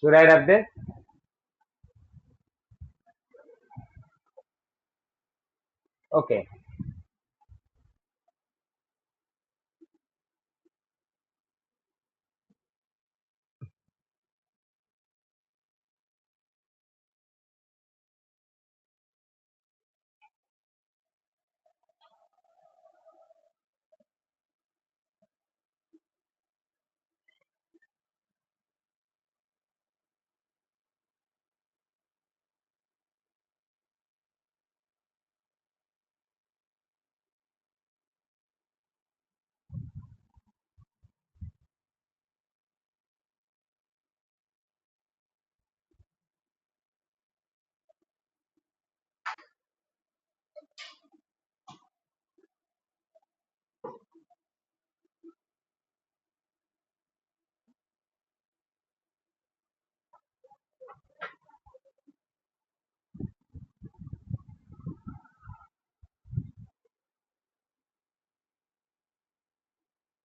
Should I write this? Okay.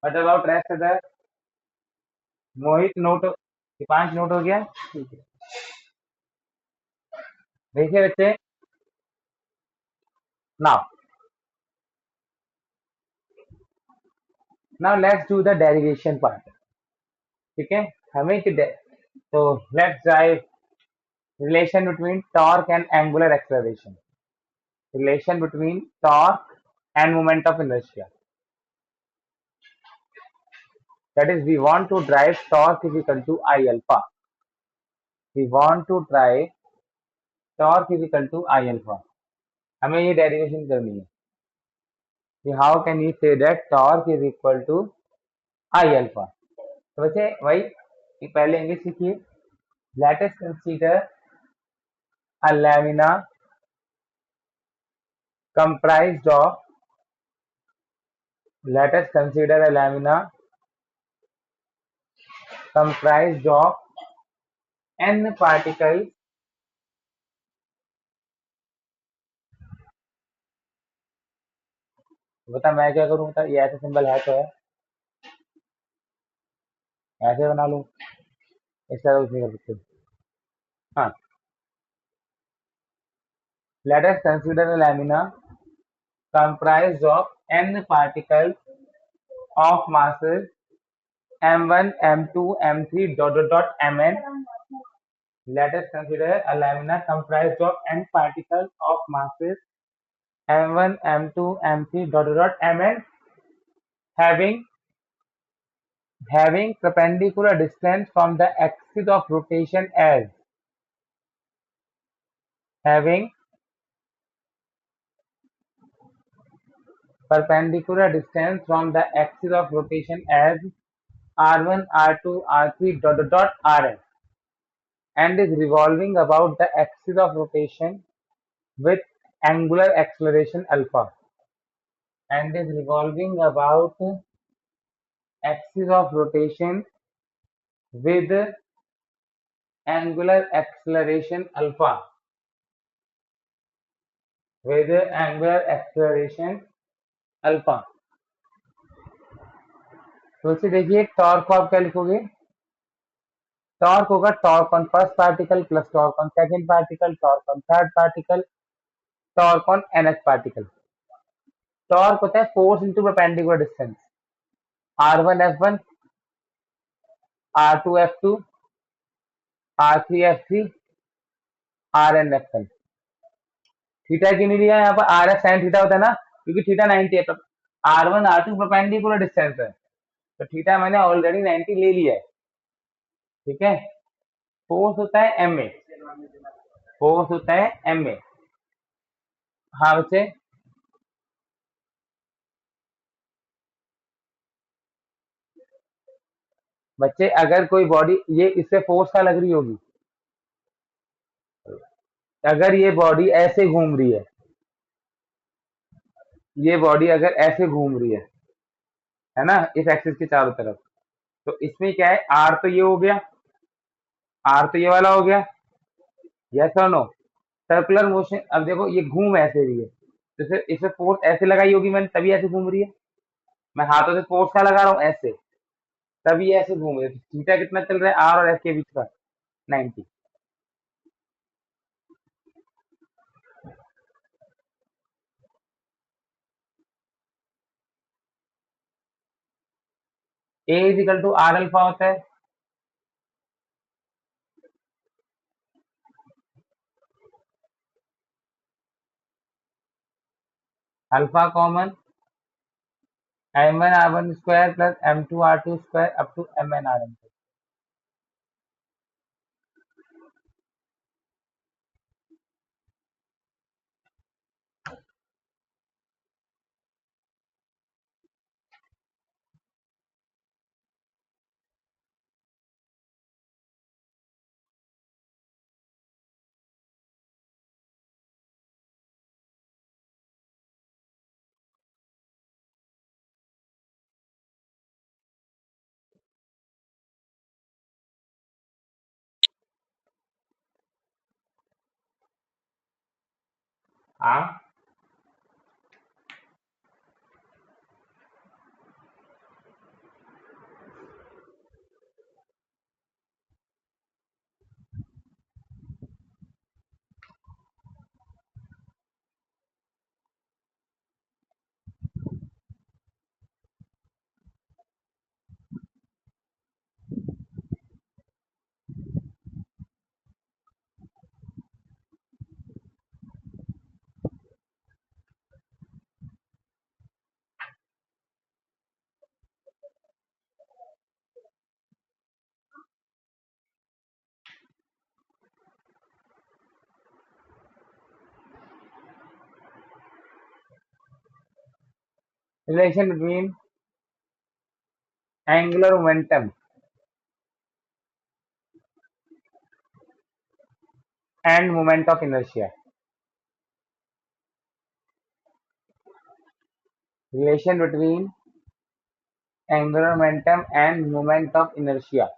What about rest other? Mohit note, पांच note हो गया। ठीक है, देखिए बच्चे, now now let's do the derivation part. ठीक है, हमें तो let's drive relation between torque and angular acceleration. Relation between torque and moment of inertia. That is, we want to drive torque is equal to I alpha. We want to drive torque is equal to I alpha. हमें ये derivation करनी है कि how can you say that torque is equal to I alpha. तो बच्चे वही पहले English सीखिए। Let us consider a lamina comprised of let us consider a lamina comprised of n particles बता मैं क्या करूं, बता ये ऐसे सिंबल है तो है, ऐसे बना लूं, इस तरह कुछ नहीं कर सकते। हाँ, let us consider a lamina comprised of n particles of masses m1 m2 m3 mn. Let us consider a lamina comprised of n particles of masses m1 m2 m3 mn having perpendicular distance from the axis of rotation as having perpendicular distance from the axis of rotation as r1 r2 r3 rn and is revolving about the axis of rotation with angular acceleration alpha and is revolving about axis of rotation with angular acceleration alpha with angular acceleration alpha. तो इसे देखिए, torque को आप क्या लिखोगे? Torque होगा torque on first particle plus torque on second particle, torque on third particle, torque on nth particle. Torque होता है force into perpendicular distance, r1 f1 r2 f2 r3 f3 rn f1। Theta क्यों नहीं लिया यहाँ पर? R F sine theta होता है ना, क्योंकि थीटा 90 है, तो r1 r2 परपेंडिकुलर डिस्टेंस है, तो थीटा मैंने ऑलरेडी 90 ले लिया है। ठीक है, फोर्स होता है एम ए, फोर्स होता है एम ए। हाँ बच्चे, बच्चे अगर कोई बॉडी ये इससे फोर्स क्या लग रही होगी, अगर ये बॉडी ऐसे घूम रही है, ये बॉडी अगर ऐसे घूम रही है ना, इस एक्सिस के चारों तरफ, तो इसमें क्या है, आर तो ये हो गया, आर तो ये वाला हो गया, यस और नो, सर्कुलर मोशन। अब देखो ये घूम ऐसे रही है, तो फिर इसमें फोर्स ऐसे लगाई होगी मैंने, तभी ऐसे घूम रही है। मैं हाथों से फोर्स क्या लगा रहा हूँ, ऐसे, तभी ऐसे घूम रही है। थीटा कितना चल रहा है, आर और एस के बीच का, 90. A is equal to R alpha होता है, alpha common m1 r1 square plus m2 r2 square up to mn rn. हाँ, relation between angular momentum and moment of inertia. Relation between angular momentum and moment of inertia.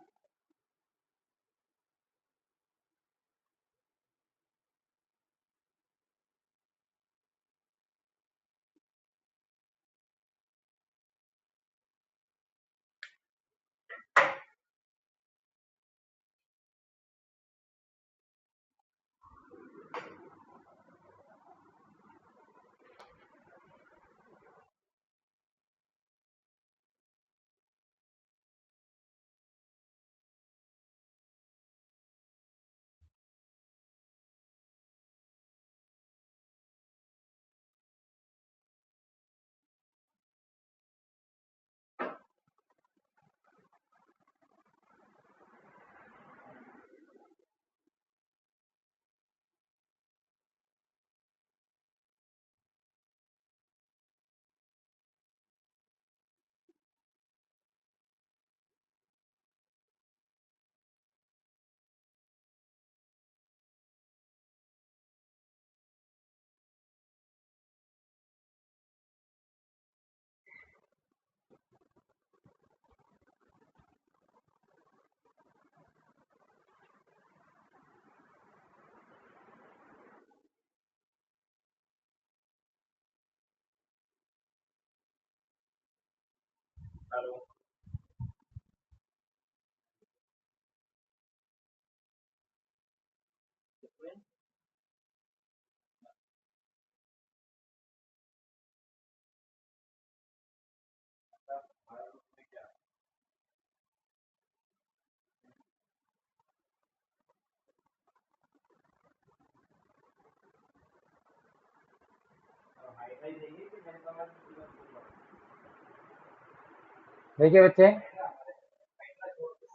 देखिए बच्चे,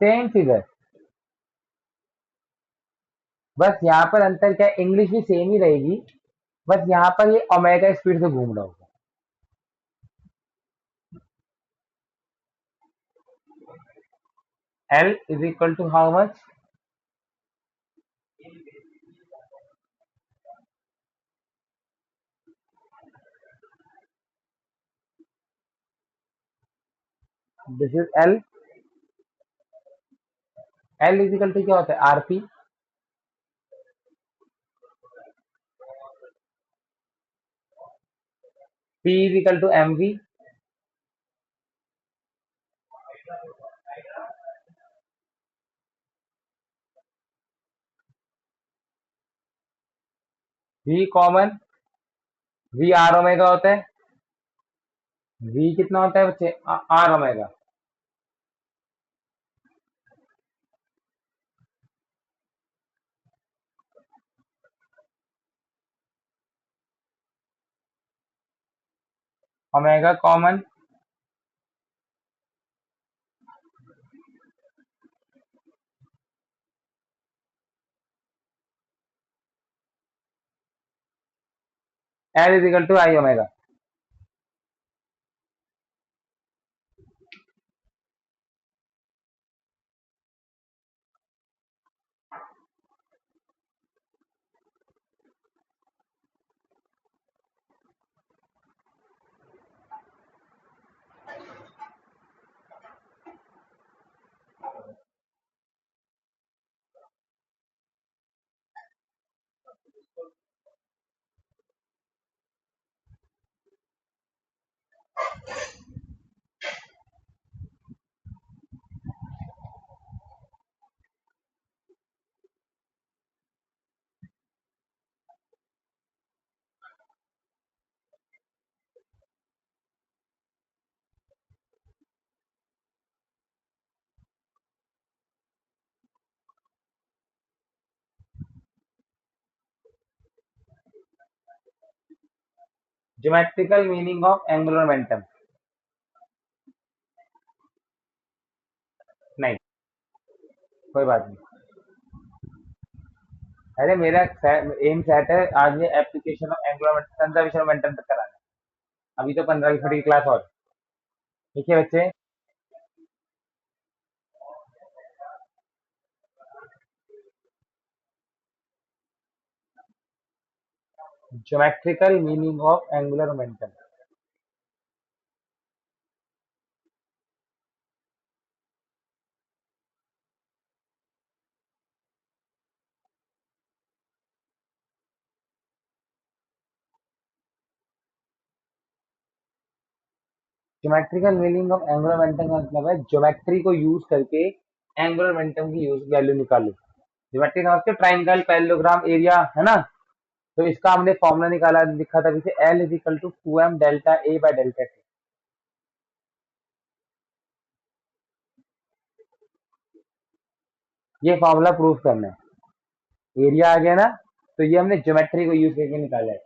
same figure, बस यहाँ पर अंतर क्या है, English भी सेम ही रहेगी, बस यहाँ पर ये ओमेगा स्पीड से घूम रहा होगा. L is equal to how much? This is L. L is equal to क्या होता है, RP. P is equal to MV. V common, V R omega होता है। वी कितना होता है बच्चे? R omega. Omega common L is equal to I omega. Geometrical meaning of angular momentum. नहीं, कोई बात नहीं। अरे मेरा एम सेट है आज ये application of angular conservation momentum तक कराना है। अभी तो 15वीं की क्लास और। ठीक है बच्चे। Geometrical meaning of angular momentum. Geometrical meaning of angular momentum का मतलब है ज्योमेट्री को यूज करके एंगुलर मोमेंटम की यूज वैल्यू निकालो। ज्योमेट्री समझते हो, ट्राइंगल पैरेललोग्राम एरिया है ना। तो इसका हमने फॉर्मूला निकाला लिखा था पीछे, L is equal to 2m delta A by delta T. ये फॉर्मूला प्रूफ करना है। एरिया आ गया ना, तो ये हमने ज्योमेट्री को यूज करके निकाला है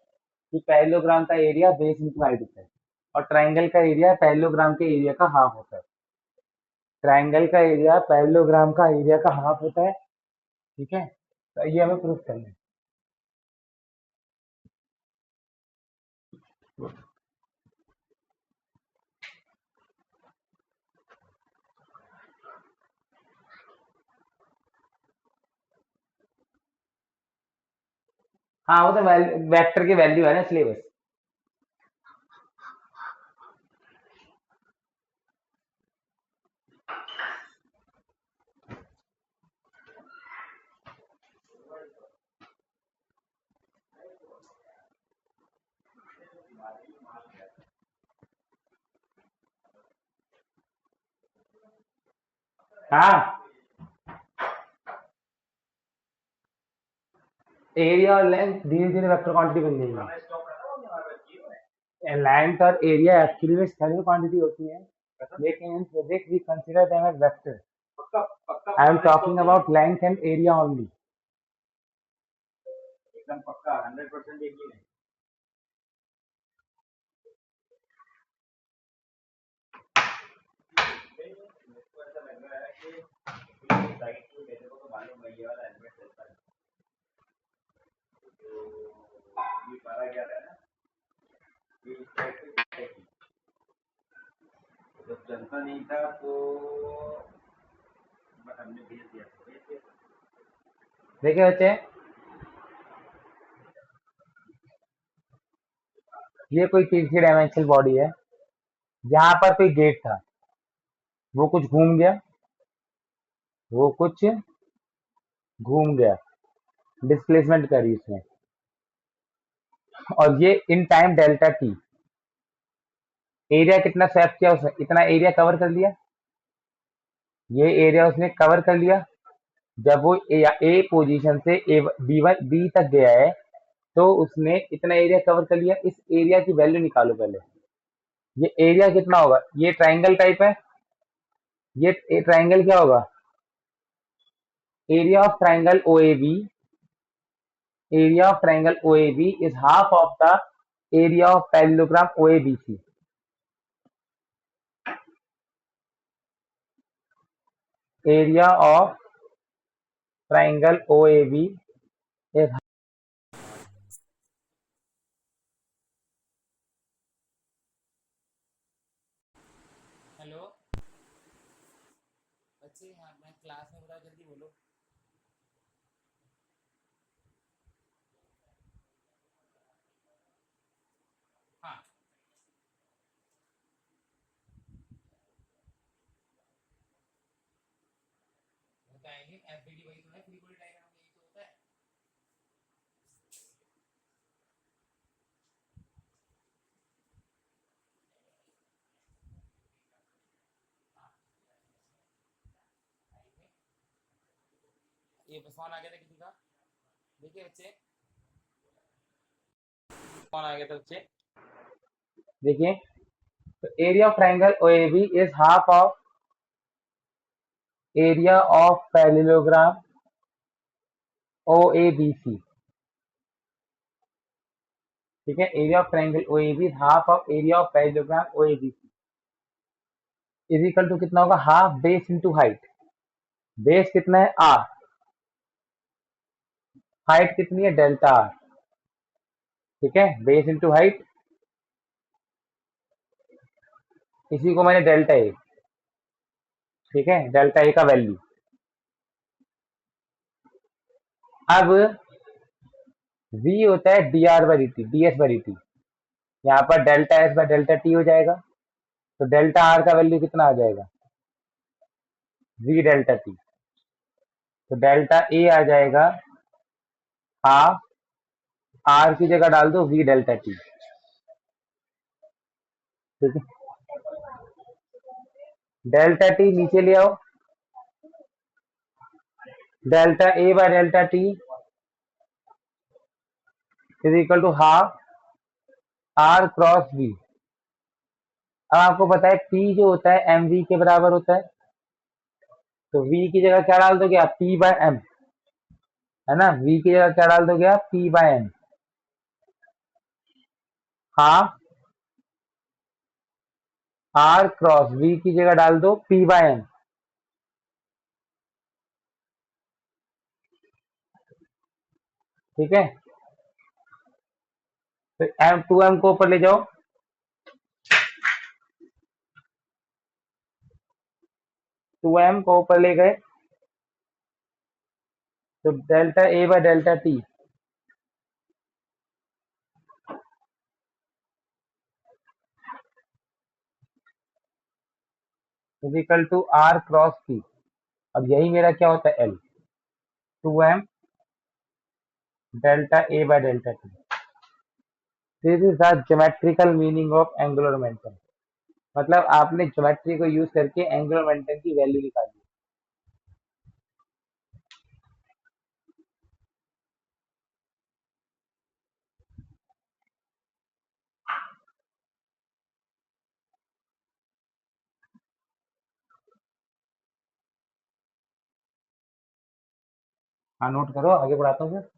कि पैरेललोग्राम का एरिया बेस इंटू हाइट होता है और ट्राइंगल का एरिया पैरेललोग्राम के एरिया का हाफ होता है। ट्राइंगल का एरिया पैरेललोग्राम का एरिया का हाफ होता है। ठीक है, तो ये हमें प्रूफ करना है। हाँ, वो तो वेक्टर की वैल्यू है ना, इसलिए बस। हाँ, एरिया और लेंथ धीरे धीरे वेक्टर क्वांटिटी बन जाएगी। लेंथ और एरिया एक्चुअली में स्केलर क्वांटिटी होती है, लेकिन in project we consider them as vector. I am talking about length and area only. एकदम पक्का 100% एक ही है। मेरे को ऐसा लग रहा है कि साइड को मेरे को तो मालूम है ये वाला हेलमेट चलता है, तो ये पारा क्या है ना, ये इस साइड पे जब चलता नहीं था तो हमने भेज दिया। देखिए बच्चे, ये कोई तीसरी डायमेंशनल बॉडी है। यहाँ पर कोई गेट था, वो कुछ घूम गया, वो कुछ घूम गया, डिस्प्लेसमेंट करी इसने, और ये in time delta T area कितना स्वैप किया उसने, इतना एरिया कवर कर लिया। ये एरिया उसने कवर कर लिया। जब वो ए पोजीशन से ए बी तक गया है, तो उसने इतना एरिया कवर कर लिया। इस एरिया की वैल्यू निकालो पहले। ये एरिया कितना होगा? ये ट्राइंगल टाइप है। ये ट्राइंगल क्या होगा? Area of triangle OAB, area of triangle OAB is half of the area of parallelogram OABC. Area of triangle OAB is hello बच्चे, हाँ मैं क्लास में बताओ, जल्दी बोलो। हाँ बताएंगे। एफबीडी वही तो है, फ्री बॉडी डायग्राम में यही तो होता है। ये फोन आ गया था किसी का? देखिए बच्चे, फोन आ गया था बच्चे। देखिए, तो area of triangle OAB is half of area of parallelogram OABC। ठीक है, area of triangle OAB is half of area of parallelogram OABC is equal to कितना होगा? Half base into height. Base कितना है? आर। हाइट कितनी है? Delta R. ठीक है, बेस इंटू हाइट, इसी को मैंने डेल्टा ए। ठीक है, डेल्टा ए का वैल्यू। अब v होता है D R by D T, D S by D T. यहाँ पर delta S by delta T हो जाएगा। तो डेल्टा आर का वैल्यू कितना आ जाएगा? v delta T. तो डेल्टा ए आ जाएगा हाफ, आर की जगह डाल दो v डेल्टा टी। ठीक है, डेल्टा टी नीचे ले आओ। Delta A by delta T is equal to half R cross V. अब आपको पता है P जो होता है एम वी के बराबर होता है। तो V की जगह क्या डाल दोगे आप? P by M. है ना, V की जगह क्या डाल दोगे आप? P by M. Half R cross V की जगह डाल दो P बाय एम। ठीक है, तो एम टू एम को ऊपर ले जाओ। टू एम को ऊपर ले गए तो delta A by delta T is equal to R cross P. अब यही मेरा क्या होता है? L. Two M delta A by delta T. This is the geometrical meaning of angular momentum. मतलब आपने ज्योमेट्री को यूज करके एंगुलर मोमेंटम की वैल्यू निकाली। हाँ, नोट करो, आगे बढ़ाता हूँ फिर।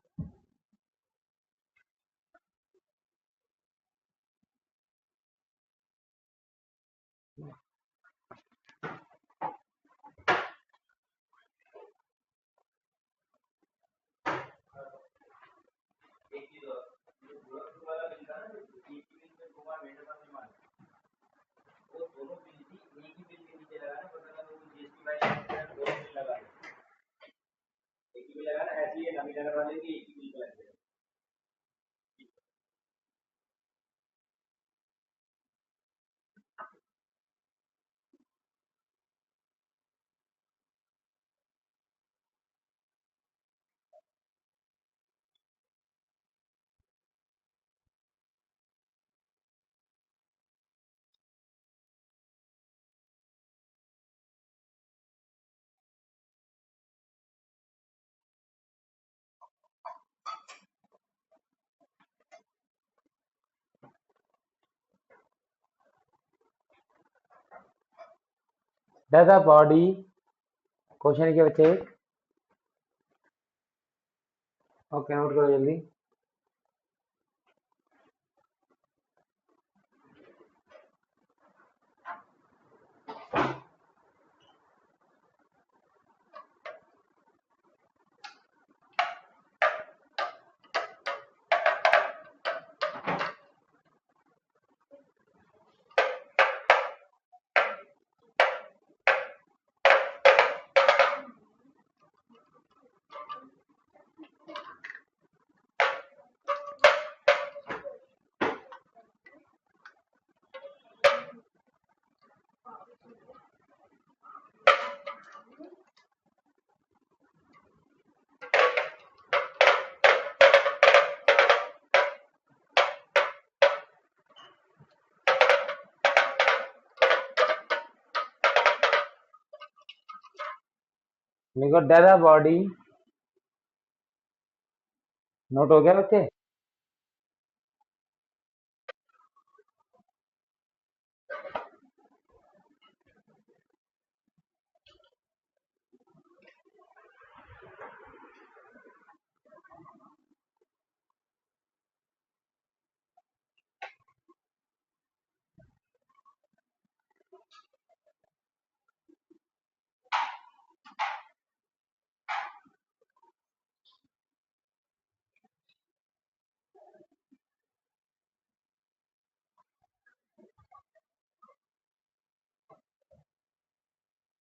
डज अ बॉडी, क्वेश्चन के बच्चे, ओके नोट करो जल्दी। देखो डज अ बॉडी, नोट हो गया बच्चे?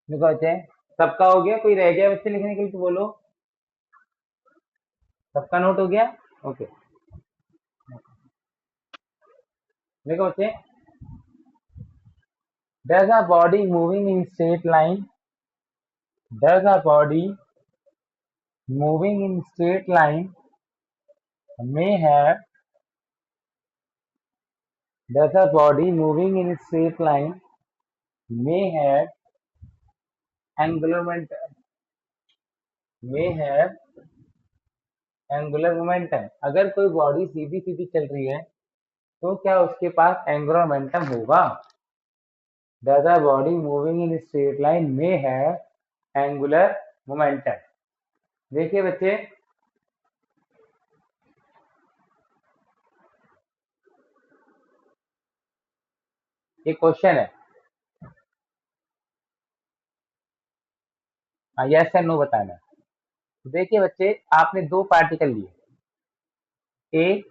देखो बच्चे, सबका हो गया, कोई रह गया बच्चे लिखने के लिए तो बोलो। सबका नोट हो गया? ओके। देखो बच्चे, does a body moving in straight line, does a body moving in straight line may have, does a body moving in straight line may have angular momentum, may have angular momentum। अगर कोई body सीधी सीधी चल रही है तो क्या उसके पास angular momentum होगा? does a body moving in straight line may have angular momentum। देखिए बच्चे, ये क्वेश्चन है, यस या नो बताना है। देखिए बच्चे, आपने दो पार्टिकल लिए, ए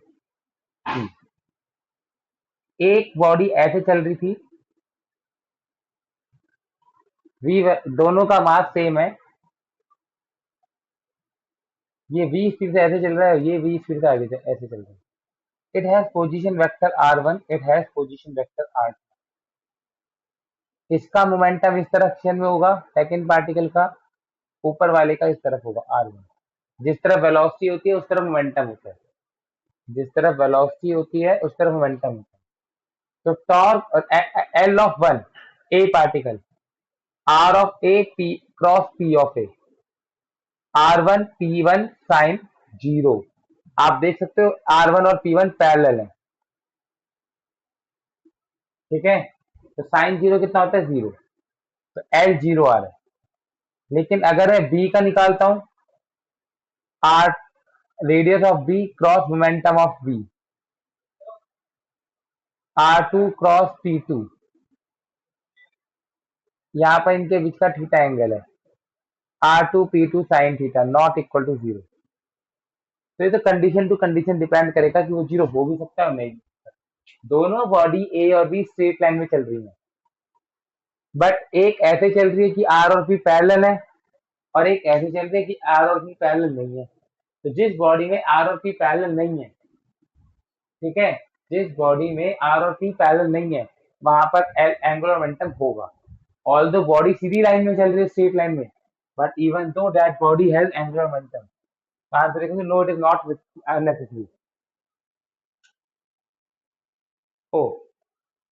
बी, एक बॉडी ऐसे चल रही थी, वी, दोनों का मास सेम है, ये वी स्पीड से ऐसे चल रहा है, ये वी स्पीड से आगे ऐसे चल रहा है। It has position vector r1, it has position vector r2। इसका मोमेंटम इस डायरेक्शन में होगा, सेकंड पार्टिकल का, ऊपर वाले का इस तरफ होगा r1। जिस तरफ वेलोसिटी होती है उस तरफ मोमेंटम होता है, जिस तरफ वेलोसिटी होती है उस तरफ मोमेंटम होता है। तो torque L of one, a particle, R of A P cross P of A, R1 P1 sine zero. आप देख सकते हो R1 और P1 पैरेलल है, ठीक है? तो साइन जीरो कितना होता है? जीरो। तो L जीरो आ रहा है। लेकिन अगर मैं B का निकालता हूं, R radius of B cross momentum of B, R2 cross P2, यहाँ पर इनके बीच का थीटा एंगल है, R2 P2 sine theta not equal to zero. तो ये तो कंडीशन टू कंडीशन डिपेंड करेगा कि वो जीरो हो भी सकता है और नहीं। दोनों बॉडी ए और बी स्ट्रेट लाइन में चल रही है, बट एक ऐसे चल रही है कि आर और पी पैरेलल है, और एक ऐसे चल रही है कि आर और पी पैरेलल नहीं है। तो जिस बॉडी में आर और पी पैरेलल नहीं है, ठीक है, जिस बॉडी में आर और पी पैरेलल नहीं है, वहां पर एंगुलर मोमेंटम होगा। ऑल्दो बॉडी सीधी लाइन में चल रही है, स्ट्रेट लाइन में, but even though that body has angular momentum. Answer is no, it is not unnecessary. Oh,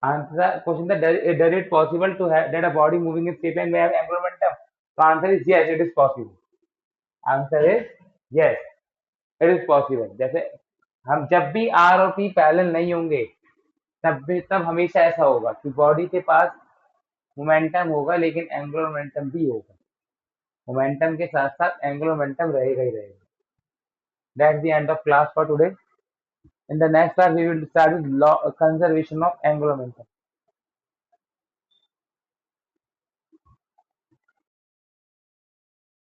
answer question that does it possible to have that a body moving in straight line may have angular momentum? So answer is yes, it is possible. Answer is yes, it is possible। जैसे हम जब भी are और P parallel नहीं होंगे, तब हमेशा ऐसा होगा कि बॉडी के पास मोमेंटम होगा लेकिन एंगुलर मोमेंटम भी होगा, मोमेंटम के साथ साथ एंगुलर मोमेंटम रहेगा ही रहेगा। That's the end of class for today. In the next class, we will start with law conservation of angular momentum.